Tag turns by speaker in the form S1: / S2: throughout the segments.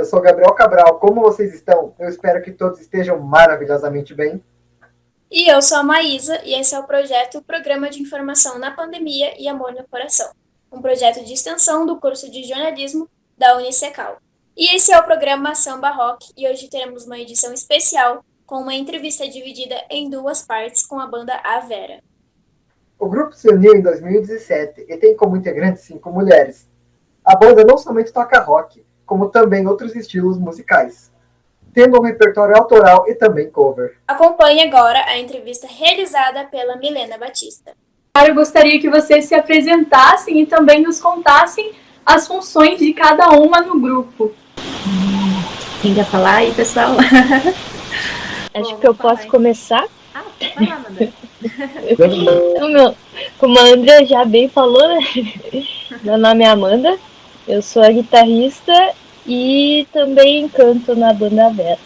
S1: eu sou Gabriel Cabral. Como vocês estão? Eu espero que todos estejam maravilhosamente bem.
S2: E eu sou a Maísa, e esse é o projeto Programa de Informação na Pandemia e Amor no Coração, um projeto de extensão do curso de jornalismo da Unicecal. E esse é o programa Samba Rock, e hoje teremos uma edição especial com uma entrevista dividida em duas partes com a banda A Vera.
S1: O grupo se uniu em 2017 e tem como integrantes 5 mulheres. A banda não somente toca rock, como também outros estilos musicais, tendo um repertório autoral e também cover.
S2: Acompanhe agora a entrevista realizada pela Milena Batista.
S3: Eu gostaria que vocês se apresentassem e também nos contassem as funções de cada uma no grupo.
S4: Quem quer falar aí, pessoal?
S5: Acho que eu posso começar.
S4: Vai lá, Amanda.
S5: Como a Andrea já bem falou, né? Meu nome é Amanda, eu sou a guitarrista e também canto na banda Vera.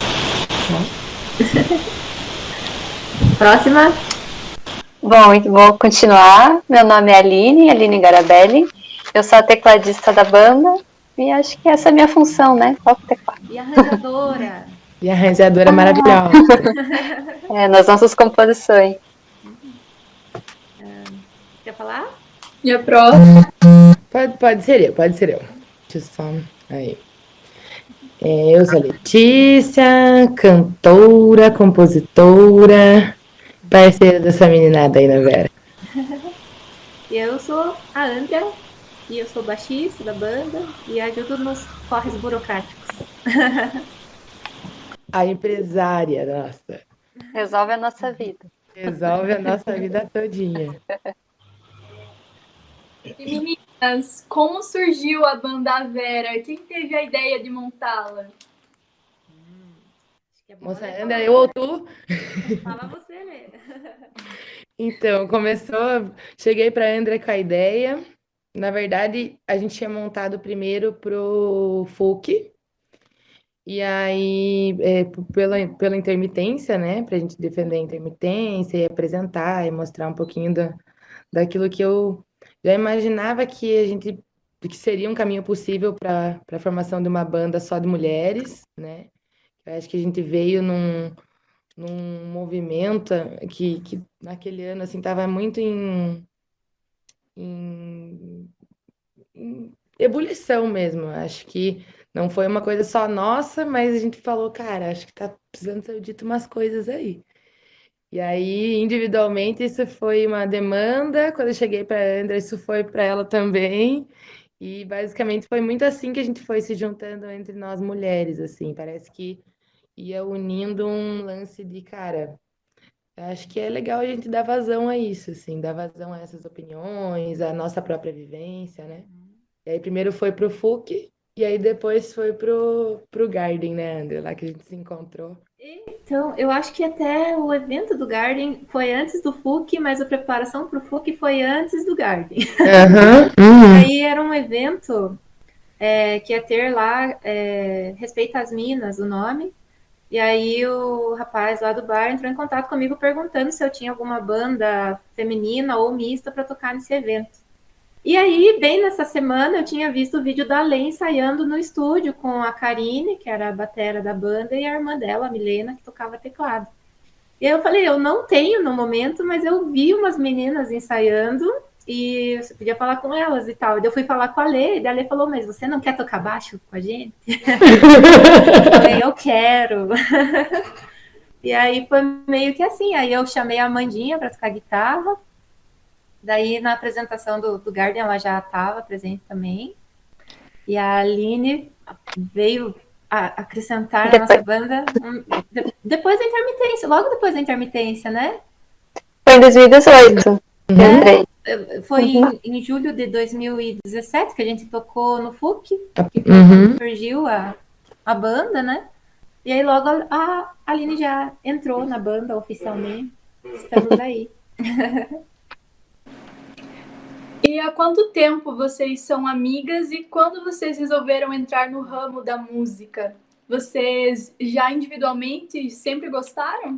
S4: Próxima.
S6: Bom, então vou continuar. Meu nome é Aline Garabelli. Eu sou a tecladista da banda e acho que essa é a minha função, né? Toco teclado.
S4: E arranjadora.
S7: E arranjadora maravilhosa.
S6: Nas nossas composições.
S4: Quer falar?
S3: E a próxima?
S7: Pode ser eu. Deixa eu só... Aí. Eu sou a Letícia, cantora, compositora, parceira dessa meninada aí na Vera.
S4: E eu sou a Andrea, e eu sou baixista da banda e ajudo nos corres burocráticos.
S7: A empresária, nossa.
S6: Resolve a nossa vida.
S7: Resolve a nossa vida todinha.
S3: E meninas, como surgiu a banda A Vera? Quem teve a ideia de montá-la?
S7: Moça, André, eu ou tu?
S4: Fala você, Lê.
S7: Então, cheguei para a André com a ideia. Na verdade, a gente tinha montado primeiro pro FUC. E aí, pela intermitência, né? Para a gente defender a intermitência e apresentar e mostrar um pouquinho daquilo que eu já imaginava que seria um caminho possível para a formação de uma banda só de mulheres, né? Eu acho que a gente veio num movimento que naquele ano assim estava muito em ebulição mesmo. Acho que não foi uma coisa só nossa, mas a gente falou, cara, acho que tá precisando ser dito umas coisas aí. E aí, individualmente, isso foi uma demanda. Quando eu cheguei para a Andrea, isso foi para ela também. E basicamente foi muito assim que a gente foi se juntando entre nós mulheres, assim. Parece que ia unindo um lance de, cara, acho que é legal a gente dar vazão a isso, assim, dar vazão a essas opiniões, a nossa própria vivência, né? E aí primeiro foi pro FUC, e aí depois foi pro Garden, né, André? Lá que a gente se encontrou.
S4: Então, eu acho que até o evento do Garden foi antes do FUC, mas a preparação para o FUC foi antes do Garden. Aí era um evento que ia ter lá Respeita as Minas, o nome. E aí o rapaz lá do bar entrou em contato comigo perguntando se eu tinha alguma banda feminina ou mista para tocar nesse evento. E aí, bem nessa semana, eu tinha visto o vídeo da Lê ensaiando no estúdio com a Karine, que era a batera da banda, e a irmã dela, a Milena, que tocava teclado. E aí eu falei, eu não tenho no momento, mas eu vi umas meninas ensaiando e você podia falar com elas e tal. E eu fui falar com a Lê, e a Lê falou, mas você não quer tocar baixo com a gente? Eu falei, eu quero. E aí foi meio que assim, aí eu chamei a Amandinha para tocar guitarra, daí na apresentação do Garden ela já estava presente também, e a Aline veio acrescentar na nossa banda depois da intermitência, logo depois da intermitência, né?
S6: Foi em 2018.
S4: Foi em julho de 2017 que a gente tocou no FUC, que foi quando surgiu a banda, né? E aí logo a Aline já entrou na banda oficialmente. Estamos aí.
S3: E há quanto tempo vocês são amigas e quando vocês resolveram entrar no ramo da música? Vocês já individualmente sempre gostaram?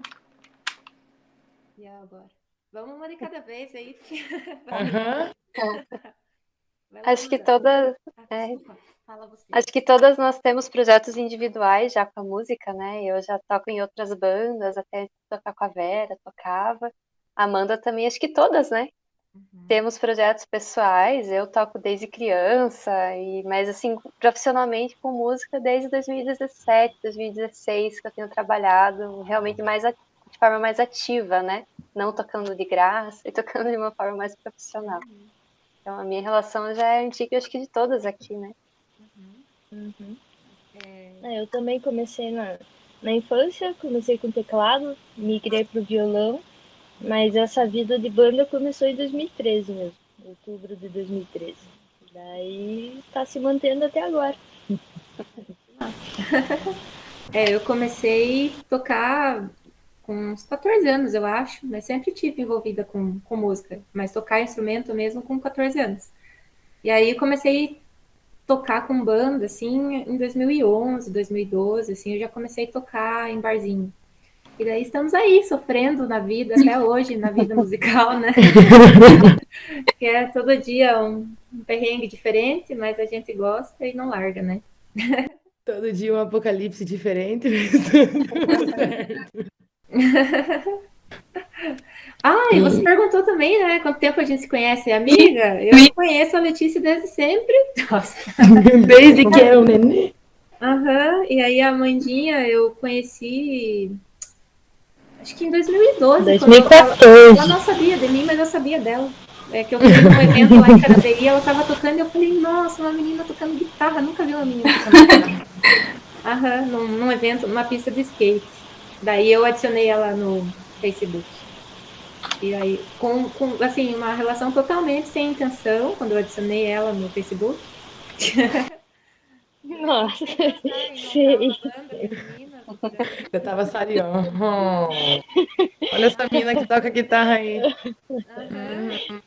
S4: E agora? Vamos uma de cada vez aí. Vai lá,
S6: Acho que
S4: Amanda.
S6: todas,
S4: Desculpa, fala você.
S6: acho que todas nós temos projetos individuais já com a música, né? Eu já toco em outras bandas, até tocar com a Vera, tocava. A Amanda também, acho que todas, né? Temos projetos pessoais, eu toco desde criança, mas assim, profissionalmente com música desde 2017, 2016, que eu tenho trabalhado realmente de forma mais ativa, né? Não tocando de graça e tocando de uma forma mais profissional. Então a minha relação já é antiga, acho que de todas aqui, né?
S5: Eu também comecei na infância, comecei com teclado, migrei pro violão, mas essa vida de banda começou em 2013 mesmo, outubro de 2013. Daí tá se mantendo até agora.
S4: Eu comecei a tocar com uns 14 anos, eu acho, mas sempre tive envolvida com música, mas tocar instrumento mesmo com 14 anos. E aí comecei a tocar com banda, assim, em 2011, 2012, assim, eu já comecei a tocar em barzinho. E daí estamos aí, sofrendo na vida, até hoje, na vida musical, né? Que é todo dia um perrengue diferente, mas a gente gosta e não larga, né?
S7: Todo dia um apocalipse diferente, mas tudo certo.
S4: E você perguntou também, né? Quanto tempo a gente se conhece, amiga? Eu conheço a Letícia desde sempre. Nossa.
S7: Desde que é o nenê.
S4: E aí a Amandinha eu conheci, acho que em 2012.
S5: 2014.
S4: Ela não sabia de mim, mas eu sabia dela. É que eu fui num evento lá em Carapicuíba, ela tava tocando e eu falei, nossa, uma menina tocando guitarra, nunca vi uma menina tocando guitarra. Num evento, numa pista de skate. Daí eu adicionei ela no Facebook. E aí, assim, uma relação totalmente sem intenção, quando eu adicionei ela no Facebook.
S5: Nossa,
S4: Sei.
S7: Eu tava ali, ó. Olha essa mina que toca guitarra aí.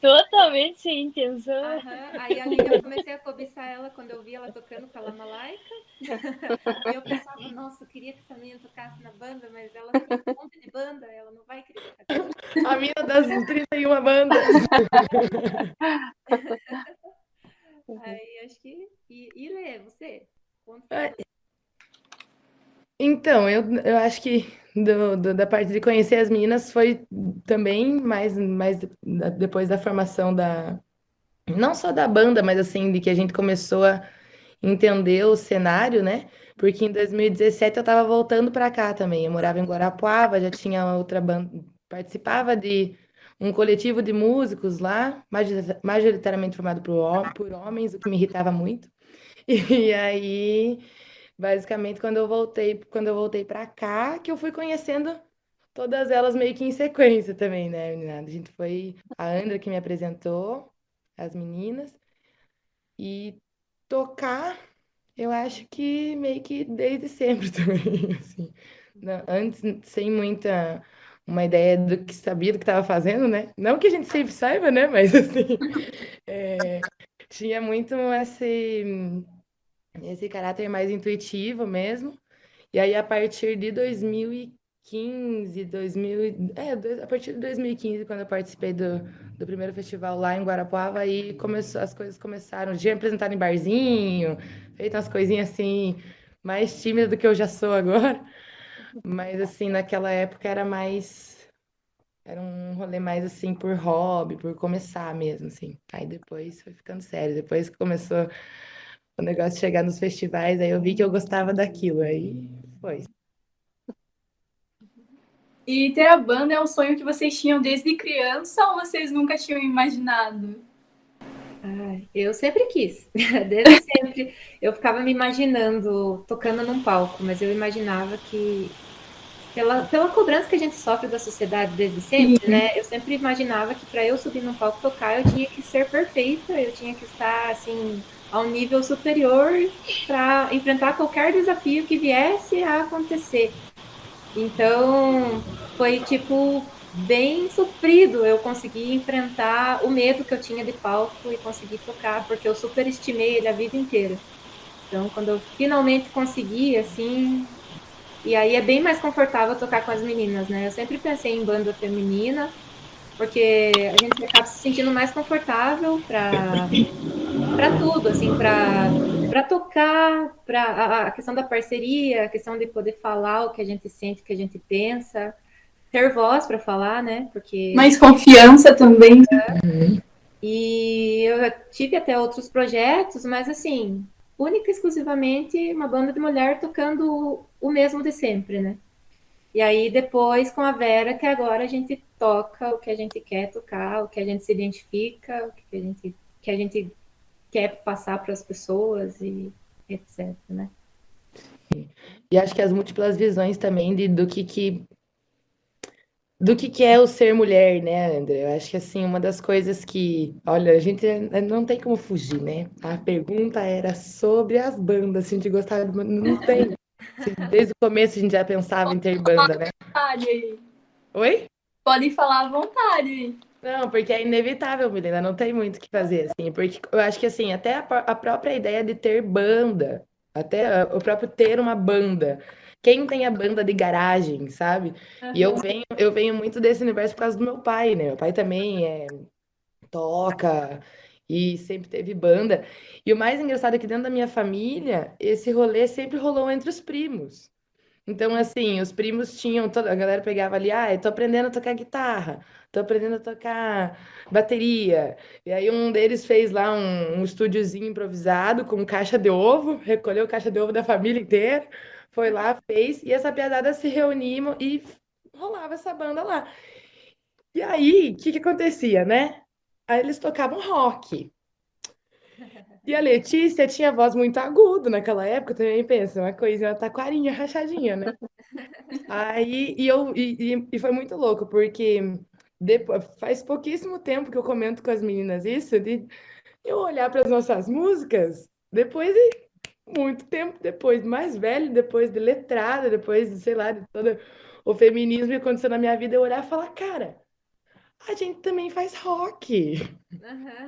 S5: Totalmente sem intenção.
S4: Aí ali eu comecei a cobiçar ela quando eu vi ela tocando com a Lamalaica. E eu pensava, nossa, eu queria que essa menina tocasse na banda, mas ela tem um monte de banda, ela não vai querer tocar.
S7: A mina das 31 bandas.
S4: Aí acho que. E Lê, você?
S7: Então, eu acho que da parte de conhecer as meninas foi também mais depois da formação não só da banda, mas assim, de que a gente começou a entender o cenário, né? Porque em 2017 eu estava voltando para cá também. Eu morava em Guarapuava, já tinha outra banda, participava de um coletivo de músicos lá, majoritariamente formado por homens, o que me irritava muito. E aí, basicamente, quando eu voltei para cá, que eu fui conhecendo todas elas meio que em sequência também, né, menina? A gente foi a Andra que me apresentou, as meninas, e tocar, eu acho que meio que desde sempre também, assim. Antes, sem muita uma ideia do que sabia do que estava fazendo, né? Não que a gente sempre saiba, né? Mas assim, tinha muito esse caráter mais intuitivo mesmo. E aí, a partir de 2015, a partir de 2015, quando eu participei do primeiro festival lá em Guarapuava, aí as coisas começaram. Já apresentado em barzinho, feito umas coisinhas assim, mais tímida do que eu já sou agora. Mas, assim, naquela época era um rolê mais, assim, por hobby, por começar mesmo, assim. Aí depois foi ficando sério. Depois que começou o negócio de chegar nos festivais, aí eu vi que eu gostava daquilo. Aí foi.
S3: E ter a banda é um sonho que vocês tinham desde criança ou vocês nunca tinham imaginado?
S4: Eu sempre quis, desde sempre. Eu ficava me imaginando tocando num palco, mas eu imaginava que, pela cobrança que a gente sofre da sociedade desde sempre, né? Eu sempre imaginava que para eu subir num palco tocar, eu tinha que ser perfeita, eu tinha que estar, assim, a um nível superior para enfrentar qualquer desafio que viesse a acontecer. Então, foi tipo bem sofrido eu conseguir enfrentar o medo que eu tinha de palco e conseguir tocar, porque eu superestimei ele a vida inteira. Então, quando eu finalmente consegui, assim, e aí é bem mais confortável tocar com as meninas, né? Eu sempre pensei em banda feminina, porque a gente acaba se sentindo mais confortável para para tudo, assim, para tocar, para a questão da parceria, a questão de poder falar o que a gente sente, o que a gente pensa, ter voz para falar, né? Porque
S3: Mais confiança também.
S4: e eu já tive até outros projetos, mas assim, única e exclusivamente uma banda de mulher tocando o mesmo de sempre, né? E aí depois com a Vera, que agora a gente toca o que a gente quer tocar, o que a gente se identifica, o que a gente quer passar para as pessoas e etc, né?
S7: E acho que as múltiplas visões também do que é o ser mulher, né, André? Eu acho que, assim, uma das coisas que, olha, a gente não tem como fugir, né? A pergunta era sobre as bandas, se a gente gostava de banda, não tem. Desde o começo a gente já pensava em ter banda, né? Oi?
S3: Podem falar à vontade.
S7: Não, porque é inevitável, menina, não tem muito o que fazer, assim, porque eu acho que, assim, até a própria ideia de ter banda, até o próprio ter uma banda, quem tem a banda de garagem, sabe? E eu venho muito desse universo por causa do meu pai, né? Meu pai também toca e sempre teve banda. E o mais engraçado é que dentro da minha família, esse rolê sempre rolou entre os primos. Então, assim, os primos tinham, a galera pegava ali, eu tô aprendendo a tocar guitarra, tô aprendendo a tocar bateria. E aí um deles fez lá um estúdiozinho improvisado com caixa de ovo, recolheu caixa de ovo da família inteira, foi lá, fez, e essa piazada se reuniam e rolava essa banda lá. E aí, o que que acontecia, né? Aí eles tocavam rock. E a Letícia tinha voz muito aguda naquela época, também pensa, uma coisinha, uma taquarinha rachadinha, né? Aí, e foi muito louco, porque depois, faz pouquíssimo tempo que eu comento com as meninas isso, de eu olhar para as nossas músicas, depois de muito tempo depois, mais velho, depois de letrada, depois de, sei lá, de todo o feminismo que aconteceu na minha vida, eu olhar e falar, cara, a gente também faz rock,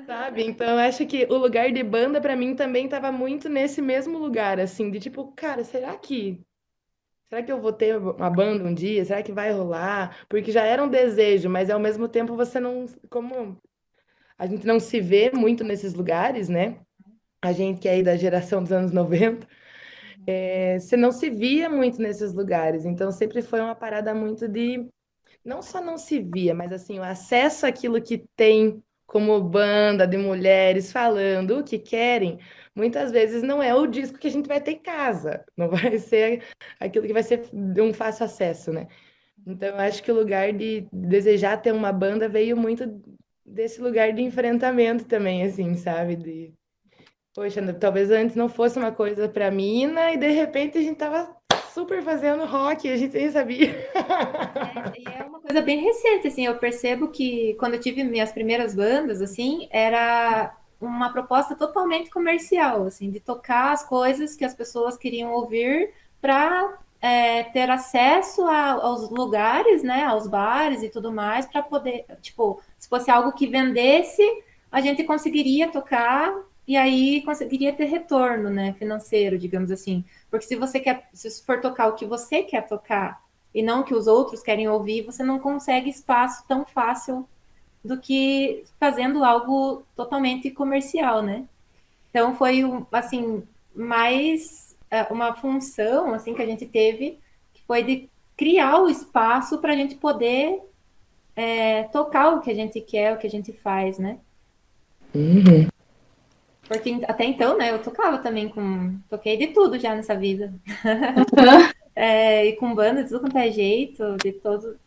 S7: sabe? Então, eu acho que o lugar de banda, para mim, também estava muito nesse mesmo lugar, assim, de tipo, cara, será que eu vou ter uma banda um dia? Será que vai rolar? Porque já era um desejo, mas ao mesmo tempo você não. Como a gente não se vê muito nesses lugares, né? A gente que é aí da geração dos anos 90, você não se via muito nesses lugares. Então sempre foi uma parada muito de. Não só não se via, mas assim, o acesso àquilo que tem como banda de mulheres falando o que querem, muitas vezes não é o disco que a gente vai ter em casa. Não vai ser aquilo que vai ser de um fácil acesso, né? Então, eu acho que o lugar de desejar ter uma banda veio muito desse lugar de enfrentamento também, assim, sabe? Poxa, talvez antes não fosse uma coisa pra mina e de repente a gente tava super fazendo rock e a gente nem sabia.
S4: E é uma coisa bem recente, assim, eu percebo que quando eu tive minhas primeiras bandas, assim, era uma proposta totalmente comercial, assim, de tocar as coisas que as pessoas queriam ouvir para ter acesso aos lugares, né, aos bares e tudo mais, para poder, tipo, se fosse algo que vendesse, a gente conseguiria tocar e aí conseguiria ter retorno, né, financeiro, digamos assim. Porque se for tocar o que você quer tocar e não o que os outros querem ouvir, você não consegue espaço tão fácil do que fazendo algo totalmente comercial, né? Então foi assim mais uma função assim que a gente teve, que foi de criar o espaço para a gente poder tocar o que a gente quer, o que a gente faz, né?
S7: Uhum.
S4: Porque até então, né, eu tocava também toquei de tudo já nessa vida. E com banda de tudo quanto é jeito,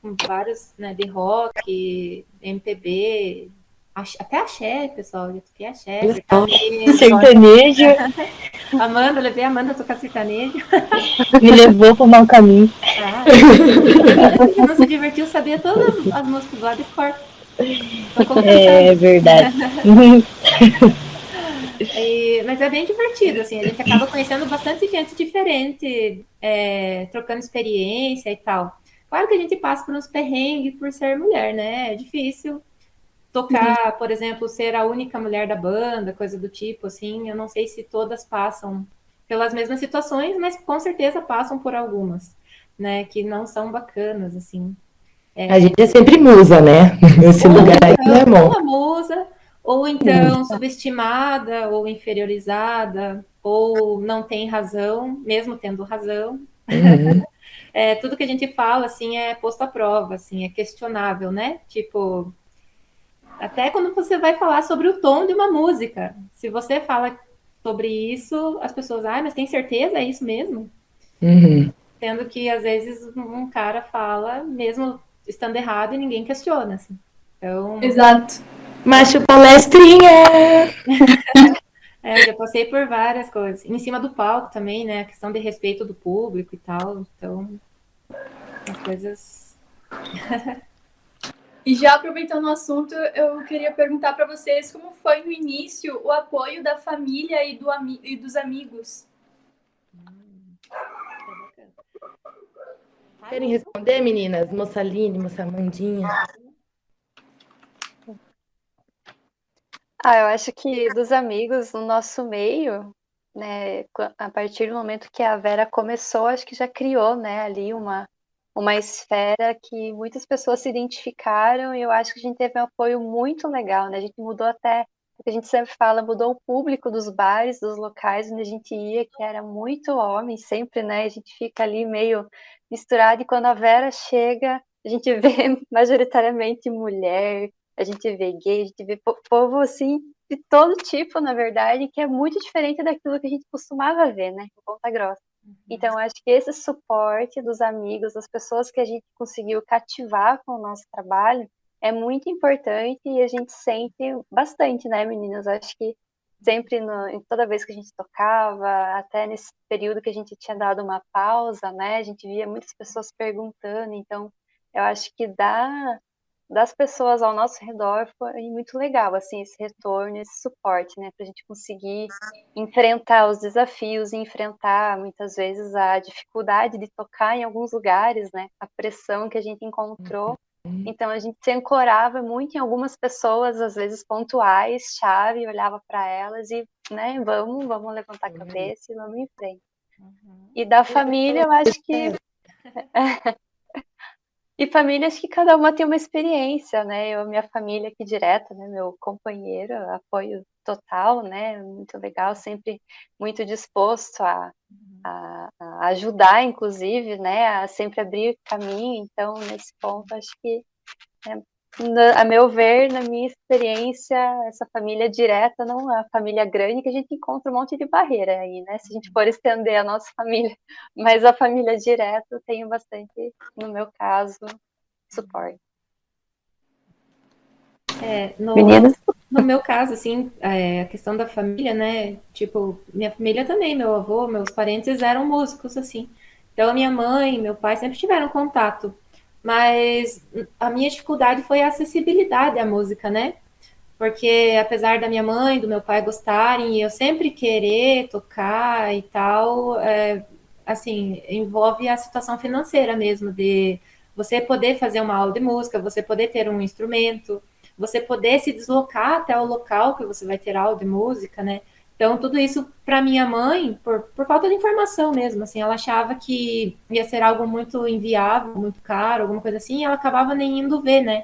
S4: com vários, né, de rock, MPB, até axé, pessoal, já toquei axé,
S5: Sertanejo.
S4: Amanda, levei a Amanda a tocar sertanejo.
S5: Me levou para o mau caminho.
S4: Se não se divertiu, sabia todas as músicas lá de cor.
S5: É verdade.
S4: Mas é bem divertido, assim, a gente acaba conhecendo bastante gente diferente, trocando experiência e tal. Claro que a gente passa por uns perrengues por ser mulher, né? É difícil tocar, por exemplo, ser a única mulher da banda, coisa do tipo, assim. Eu não sei se todas passam pelas mesmas situações, mas com certeza passam por algumas, né? Que não são bacanas, assim.
S7: A gente é sempre musa, né? Nesse lugar aí não é bom.
S4: Uma musa, ou então subestimada, ou inferiorizada, ou não tem razão, mesmo tendo razão.
S7: Uhum.
S4: Tudo que a gente fala, assim, é posto à prova, assim, é questionável, né? Tipo, até quando você vai falar sobre o tom de uma música, se você fala sobre isso, as pessoas, mas tem certeza? É isso mesmo?
S7: Uhum.
S4: Sendo que, às vezes, um cara fala, mesmo estando errado, e ninguém questiona, assim. Então,
S3: Exato.
S7: Macho palestrinha!
S4: já passei por várias coisas. Em cima do palco também, né? A questão de respeito do público e tal. Então, as coisas.
S3: E já aproveitando o assunto, eu queria perguntar para vocês como foi no início o apoio da família e dos amigos.
S7: Querem responder, meninas? Moça Aline, moça Amandinha?
S6: Eu acho que dos amigos no nosso meio, né, a partir do momento que a Vera começou, acho que já criou, né, ali uma esfera que muitas pessoas se identificaram e eu acho que a gente teve um apoio muito legal, né? A gente mudou até, o que a gente sempre fala, mudou o público dos bares, dos locais onde a gente ia, que era muito homem sempre, né? A gente fica ali meio misturado e quando a Vera chega, a gente vê majoritariamente mulher, a gente vê gay, a gente vê povo assim de todo tipo, na verdade, que é muito diferente daquilo que a gente costumava ver, né? Em Ponta Grossa. Então, acho que esse suporte dos amigos, das pessoas que a gente conseguiu cativar com o nosso trabalho, é muito importante e a gente sente bastante, né, meninas? Acho que sempre, toda vez que a gente tocava, até nesse período que a gente tinha dado uma pausa, né, a gente via muitas pessoas perguntando, então, eu acho que das pessoas ao nosso redor foi muito legal, assim, esse retorno, esse suporte, né, para a gente conseguir enfrentar os desafios, enfrentar muitas vezes a dificuldade de tocar em alguns lugares, né, a pressão que a gente encontrou. Então a gente se ancorava muito em algumas pessoas, às vezes pontuais, chave, olhava para elas e, né, vamos levantar a cabeça e vamos em frente. E da família, eu acho que e família, acho que cada uma tem uma experiência, né? Eu, minha família aqui direta, né? Meu companheiro, apoio total, né? Muito legal, sempre muito disposto a ajudar, inclusive, né? A sempre abrir caminho. Então, nesse ponto, acho que, né, a meu ver, na minha experiência, essa família direta, não é a família grande, que a gente encontra um monte de barreira aí, né? Se a gente for estender a nossa família, mas a família direta, eu tenho bastante, no meu caso, suporte. Meninas?
S4: No meu caso, assim, a questão da família, né? Tipo, minha família também, meu avô, meus parentes eram músicos, assim. Então, minha mãe, meu pai sempre tiveram contato. Mas a minha dificuldade foi a acessibilidade à música, né? Porque apesar da minha mãe, do meu pai gostarem, e eu sempre querer tocar e tal, assim, envolve a situação financeira mesmo, de você poder fazer uma aula de música, você poder ter um instrumento, você poder se deslocar até o local que você vai ter aula de música, né? Então, tudo isso para minha mãe, por falta de informação mesmo, assim, ela achava que ia ser algo muito inviável, muito caro, alguma coisa assim, e ela acabava nem indo ver, né?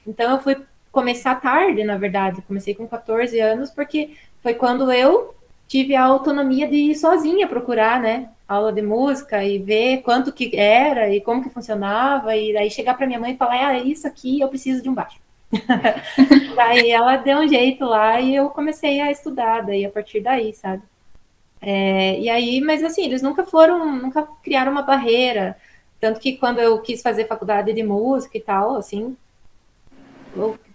S4: Então, eu fui começar tarde, na verdade, comecei com 14 anos, porque foi quando eu tive a autonomia de ir sozinha procurar, né, aula de música e ver quanto que era e como que funcionava, e daí chegar para minha mãe e falar, isso aqui eu preciso de um baixo. Daí ela deu um jeito lá e eu comecei a estudar, daí a partir daí, sabe? E aí, mas assim, eles nunca criaram uma barreira, tanto que quando eu quis fazer faculdade de música e tal, assim,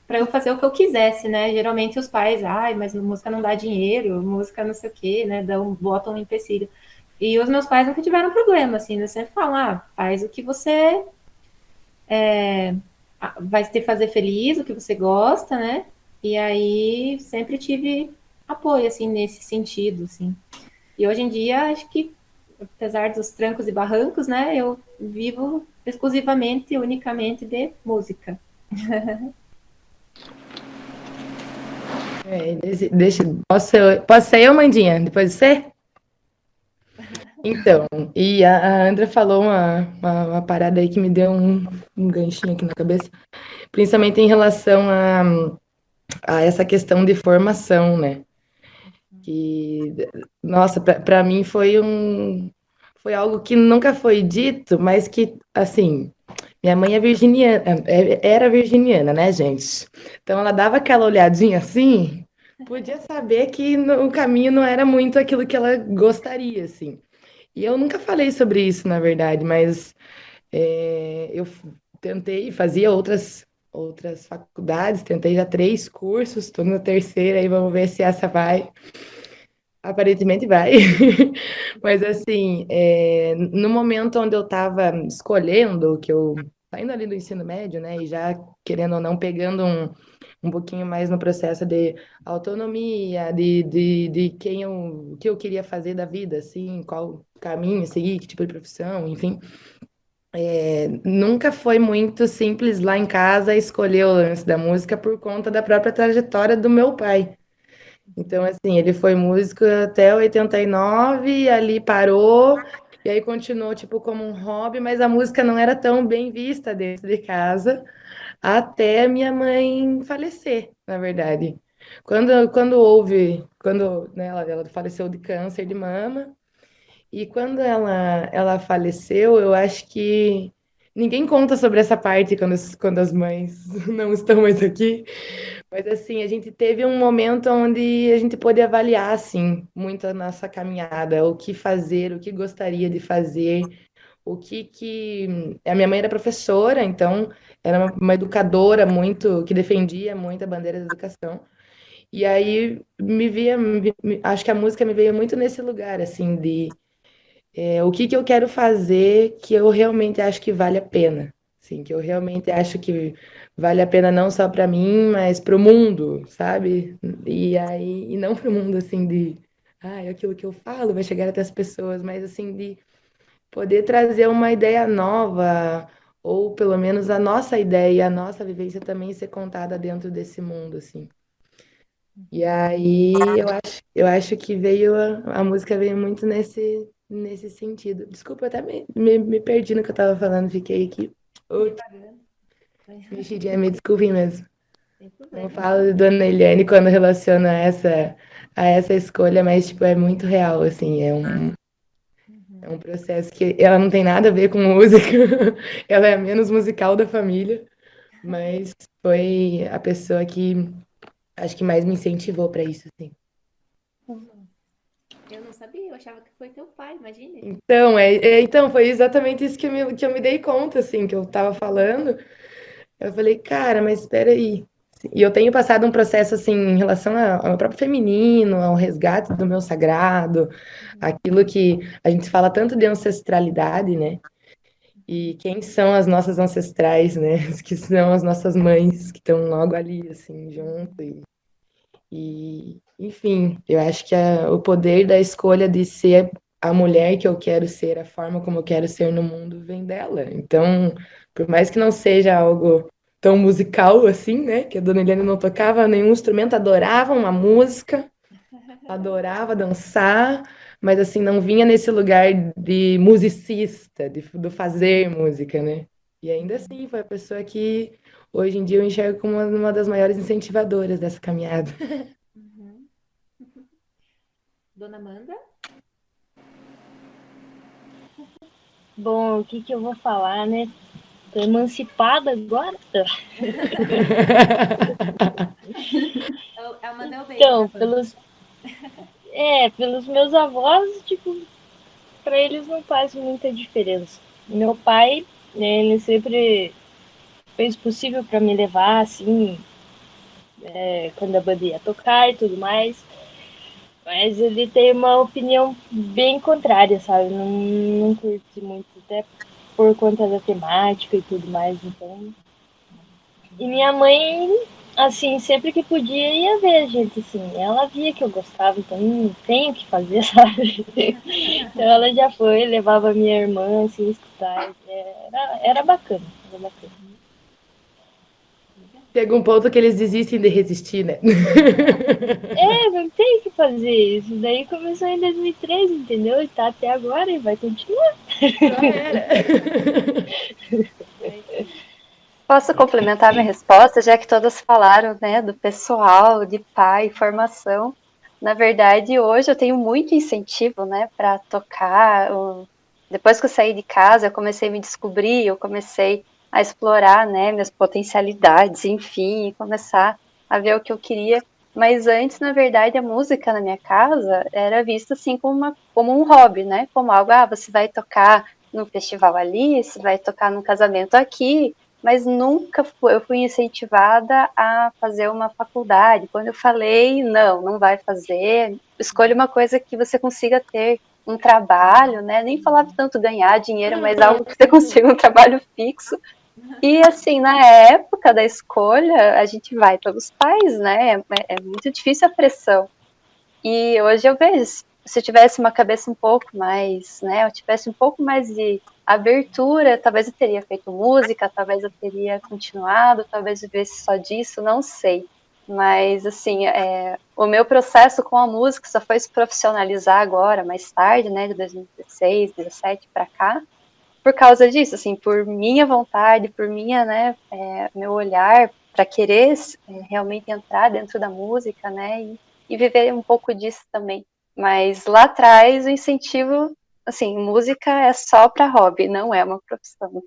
S4: para eu fazer o que eu quisesse, né? Geralmente os pais, mas música não dá dinheiro, música não sei o quê, né? Botam um empecilho. E os meus pais nunca tiveram problema, assim, eles sempre falam, faz o que você vai te fazer feliz, o que você gosta, né? E aí sempre tive apoio, assim, nesse sentido, assim. E hoje em dia, acho que, apesar dos trancos e barrancos, né? Eu vivo exclusivamente, unicamente de música.
S7: Posso ser eu, Mandinha? Depois de você? Então, e a Andra falou uma parada aí que me deu um ganchinho aqui na cabeça, principalmente em relação a essa questão de formação, né? Que, nossa, para mim foi algo que nunca foi dito, mas que, assim, minha mãe é virginiana, era virginiana, né, gente? Então ela dava aquela olhadinha assim, podia saber que o caminho não era muito aquilo que ela gostaria, assim. E eu nunca falei sobre isso, na verdade, mas eu tentei, fazia outras faculdades, tentei já 3 cursos, estou na terceira e vamos ver se essa vai. Aparentemente vai. Mas assim, no momento onde eu estava escolhendo, que eu saindo ali do ensino médio, né, e já querendo ou não pegando um pouquinho mais no processo de autonomia, de o que eu queria fazer da vida, assim, qual caminho seguir, que tipo de profissão, enfim. Nunca foi muito simples lá em casa escolher o lance da música por conta da própria trajetória do meu pai. Então, assim, ele foi músico até 89, e ali parou, e aí continuou, tipo, como um hobby, mas a música não era tão bem vista dentro de casa, até minha mãe falecer, na verdade. Quando, né, ela faleceu de câncer de mama, e quando ela faleceu, eu acho que ninguém conta sobre essa parte quando as mães não estão mais aqui. Mas assim, a gente teve um momento onde a gente pôde avaliar, assim, muito a nossa caminhada, o que fazer, o que gostaria de fazer, o que... A minha mãe era professora, então era uma educadora muito, que defendia muito a bandeira da educação. E aí acho que a música me veio muito nesse lugar, assim, de o que eu quero fazer que eu realmente acho que vale a pena. Assim, que eu realmente acho que vale a pena não só para mim, mas para o mundo, sabe? E aí, e não para o mundo assim de, aquilo que eu falo vai chegar até as pessoas, mas assim de poder trazer uma ideia nova, ou pelo menos a nossa ideia, a nossa vivência também ser contada dentro desse mundo, assim. E aí eu acho que veio a música veio muito nesse sentido. Desculpa, eu até me perdi no que eu tava falando, fiquei aqui. Mexidinha, me desculpe mesmo. Eu falo de Dona Eliane quando relaciona a essa escolha, mas tipo, é muito real, assim, é um processo que ela não tem nada a ver com música, ela é a menos musical da família, mas foi a pessoa que acho que mais me incentivou para isso, assim.
S4: Eu não sabia, eu achava que foi teu pai, imagine.
S7: Então, foi exatamente isso que eu me dei conta, assim, que eu tava falando. Eu falei, cara, mas espera aí. E eu tenho passado um processo, assim, em relação ao meu próprio feminino, ao resgate do meu sagrado, aquilo que a gente fala tanto de ancestralidade, né? E quem são as nossas ancestrais, né? Que são as nossas mães, que estão logo ali, assim, junto. Enfim, eu acho que o poder da escolha de ser a mulher que eu quero ser, a forma como eu quero ser no mundo, vem dela. Então, por mais que não seja algo tão musical assim, né? Que a Dona Helena não tocava nenhum instrumento, adorava uma música, adorava dançar, mas assim, não vinha nesse lugar de musicista, do fazer música, né? E ainda assim, foi a pessoa que hoje em dia eu enxergo como uma das maiores incentivadoras dessa caminhada.
S4: Dona Amanda?
S5: Bom, o que eu vou falar, né? Tô emancipada agora.
S4: A Amanda é o bem,
S5: Então,
S4: né, Amanda?
S5: pelos meus avós, tipo, pra eles não faz muita diferença. Meu pai, né, ele sempre fez o possível pra me levar, assim, quando a banda ia tocar e tudo mais. Mas ele tem uma opinião bem contrária, sabe? Não curte muito, até por conta da temática e tudo mais, então. E minha mãe, assim, sempre que podia ia ver a gente, assim. Ela via que eu gostava, então não tem o que fazer, sabe? Então ela já foi, levava minha irmã, assim, escutar. Era bacana, era bacana.
S7: Chega um ponto que eles desistem de resistir, né?
S5: Não tem o que fazer. Isso daí começou em 2013, entendeu? E tá até agora e vai continuar.
S7: Já era.
S6: Posso complementar minha resposta, já que todas falaram, né, do pessoal, de pai, formação. Na verdade, hoje eu tenho muito incentivo, né, para tocar. Depois que eu saí de casa, eu comecei a me descobrir, eu comecei a explorar, né, minhas potencialidades, enfim, começar a ver o que eu queria. Mas antes, na verdade, a música na minha casa era vista assim como um hobby, né? Como algo, você vai tocar num festival ali, você vai tocar num casamento aqui, mas nunca eu fui incentivada a fazer uma faculdade. Quando eu falei, não vai fazer, escolha uma coisa que você consiga ter um trabalho, né? Nem falava tanto ganhar dinheiro, mas algo que você consiga um trabalho fixo. E assim, na época da escolha, a gente vai pelos pais, né? É muito difícil a pressão. E hoje eu vejo, se eu tivesse uma cabeça um pouco mais, né? Eu tivesse um pouco mais de abertura, talvez eu teria feito música, talvez eu teria continuado, talvez eu vivesse só disso, não sei. Mas, assim, o meu processo com a música só foi se profissionalizar agora, mais tarde, né? De 2016, 2017 para cá. Por causa disso, assim, por minha vontade, por minha, né, meu olhar para querer realmente entrar dentro da música, né, e viver um pouco disso também. Mas lá atrás o incentivo, assim, música é só para hobby, não é uma profissão.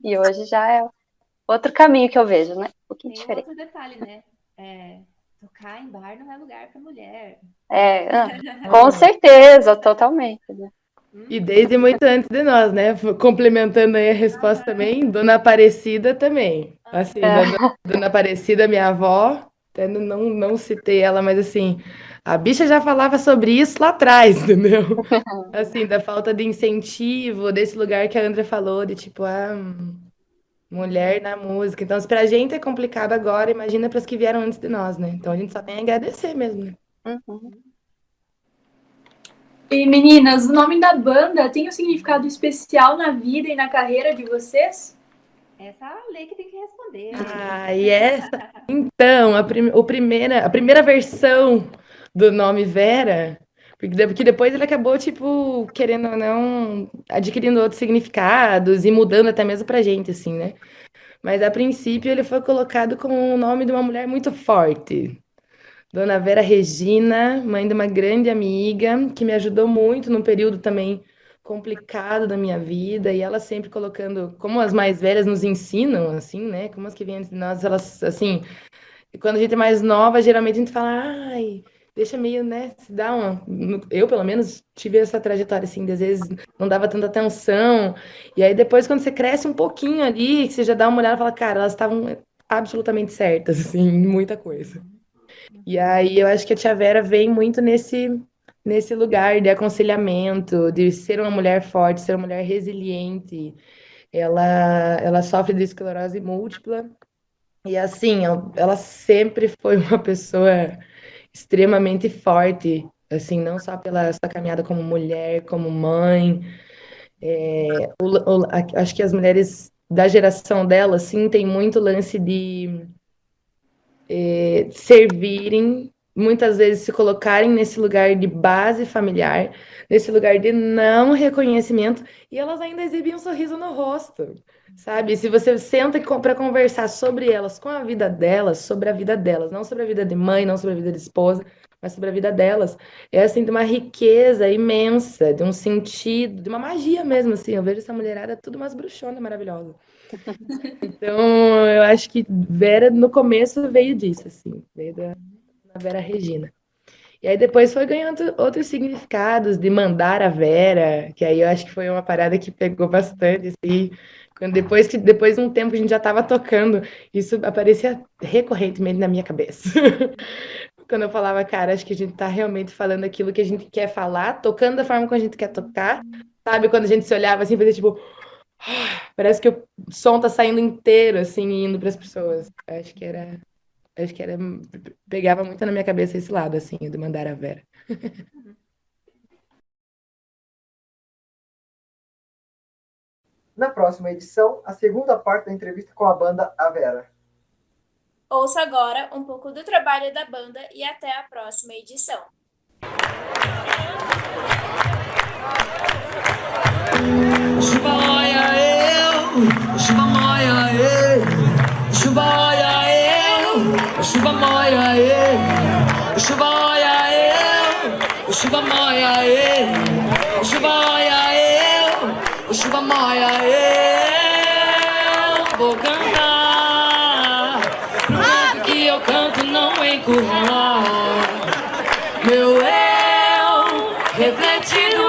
S6: E hoje já é outro caminho que eu vejo, né, um pouquinho
S4: Tem
S6: diferente.
S4: outro detalhe, né? Tocar em bar não é lugar para mulher.
S6: Com certeza, totalmente, né?
S7: E desde muito antes de nós, né? Complementando aí a resposta também, Dona Aparecida também. Assim, Dona Aparecida, minha avó, até não citei ela, mas assim, a bicha já falava sobre isso lá atrás, entendeu? Assim, da falta de incentivo, desse lugar que a Andrea falou, de tipo, mulher na música. Então, se pra gente é complicado agora, imagina para as que vieram antes de nós, né? Então a gente só tem a agradecer mesmo, né?
S6: Uhum.
S3: E meninas, o nome da banda tem um significado especial na vida e na carreira de vocês?
S4: Essa é a Lei que tem que responder.
S7: E essa. Então, a primeira versão do nome Vera, porque depois ele acabou, tipo, querendo ou não, adquirindo outros significados e mudando até mesmo pra gente, assim, né? Mas a princípio ele foi colocado como o nome de uma mulher muito forte. Dona Vera Regina, mãe de uma grande amiga, que me ajudou muito num período também complicado da minha vida, e ela sempre colocando, como as mais velhas nos ensinam, assim, né? Como as que vêm antes de nós, elas, assim, e quando a gente é mais nova, geralmente a gente fala, ai, deixa meio, né, se dá uma... Eu, pelo menos, tive essa trajetória, assim, de às vezes não dava tanta atenção, e aí depois, quando você cresce um pouquinho ali, que você já dá uma olhada e fala, cara, elas estavam absolutamente certas, assim, em muita coisa. E aí eu acho que a tia Vera vem muito nesse lugar de aconselhamento, de ser uma mulher forte, ser uma mulher resiliente. Ela sofre de esclerose múltipla e assim, ela sempre foi uma pessoa extremamente forte, assim, não só pela sua caminhada como mulher, como mãe. Acho que as mulheres da geração dela, assim, tem muito lance de servirem, muitas vezes se colocarem nesse lugar de base familiar, nesse lugar de não reconhecimento, e elas ainda exibem um sorriso no rosto, sabe? Se você senta para conversar sobre elas, com a vida delas, sobre a vida delas, não sobre a vida de mãe, não sobre a vida de esposa, mas sobre a vida delas, é assim de uma riqueza imensa, de um sentido, de uma magia mesmo, assim. Eu vejo essa mulherada tudo umas bruxonas maravilhosas. Então, eu acho que Vera, no começo, veio disso, assim, veio da Vera Regina. E aí depois foi ganhando outros significados, de mandar a Vera, que aí eu acho que foi uma parada que pegou bastante, assim. Depois de um tempo que a gente já estava tocando, isso aparecia recorrentemente na minha cabeça. Quando eu falava, cara, acho que a gente está realmente falando aquilo que a gente quer falar, tocando da forma como a gente quer tocar, sabe? Quando a gente se olhava assim, fazia tipo... Parece que o som tá saindo inteiro, assim, e indo para as pessoas. Acho que era, pegava muito na minha cabeça esse lado, assim, de mandar a Vera.
S1: Na próxima edição, a segunda parte da entrevista com a banda A Vera.
S2: Ouça agora um pouco do trabalho da banda e até a próxima edição.
S8: Chupa moia eu, chuva molha ele, o chuva olha eu, o chuva molha eu. Vou cantar no canto que eu canto, não encurralar meu eu refletido